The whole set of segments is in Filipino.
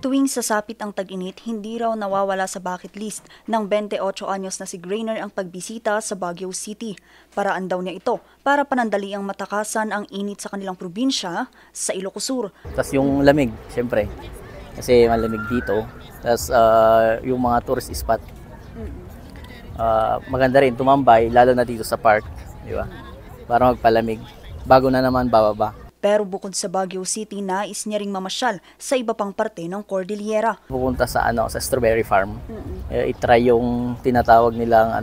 Tuwing sasapit ang tag-init, hindi raw nawawala sa bucket list ng 28 anyos na si Grainer ang pagbisita sa Baguio City. Paraan daw niya ito para panandali ang matakasan ang init sa kanilang probinsya sa Ilocos Sur. Tapos yung lamig, syempre, kasi malamig dito. Tapos yung mga tourist spot, maganda rin tumambay, lalo na dito sa park, di ba? Para magpalamig, bago na naman bababa. Pero bukod sa Baguio City, nais niya ring mamasyal sa iba pang parte ng Cordillera. Pupunta sa sa strawberry farm. I-try yung tinatawag nilang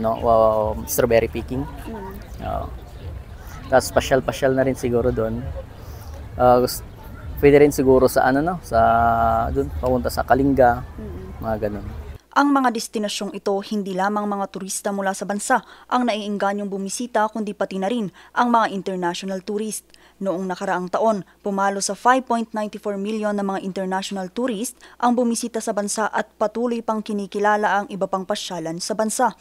strawberry picking. Tapos pasyal-pasyal na rin siguro doon. Pwede rin siguro sa sa doon papunta sa Kalinga, mga ganun. Ang mga destinasyong ito, hindi lamang mga turista mula sa bansa ang naiingganyong bumisita, kundi pati na rin ang mga international tourist. Noong nakaraang taon, pumalo sa 5.94 million na mga international tourist ang bumisita sa bansa at patuloy pang kinikilala ang iba pang pasyalan sa bansa.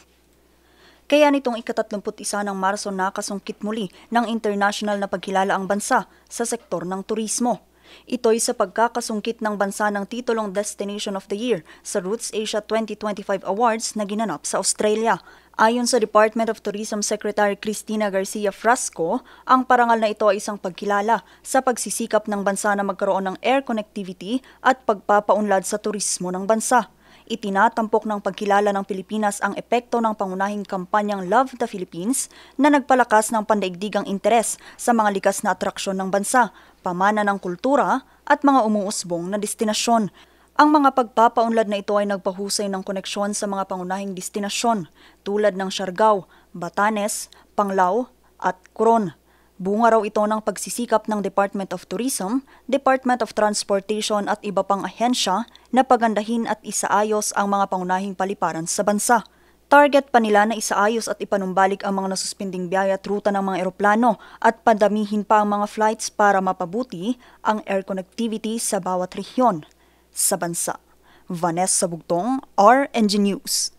Kaya nitong ika-31 ng Marso nakasungkit muli ng international na pagkilala ang bansa sa sektor ng turismo. Ito'y sa pagkakasungkit ng bansa ng titulong Destination of the Year sa Roots Asia 2025 Awards na ginanap sa Australia. Ayon sa Department of Tourism Secretary Cristina Garcia Frasco, ang parangal na ito ay isang pagkilala sa pagsisikap ng bansa na magkaroon ng air connectivity at pagpapaunlad sa turismo ng bansa. Itinatampok ng pagkilala ng Pilipinas ang epekto ng pangunahing kampanyang Love the Philippines na nagpalakas ng pandaigdigang interes sa mga likas na atraksyon ng bansa, pamana ng kultura at mga umuusbong na destinasyon. Ang mga pagpapaunlad na ito ay nagpahusay ng koneksyon sa mga pangunahing destinasyon tulad ng Siargao, Batanes, Panglao at Coron. Bunga raw ito ng pagsisikap ng Department of Tourism, Department of Transportation at iba pang ahensya na pagandahin at isaayos ang mga pangunahing paliparan sa bansa. Target pa nila na isaayos at ipanumbalik ang mga nasuspending biyaya at ruta ng mga eroplano at padamihin pa ang mga flights para mapabuti ang air connectivity sa bawat rehiyon sa bansa. Vanessa Bugtong, RNG News.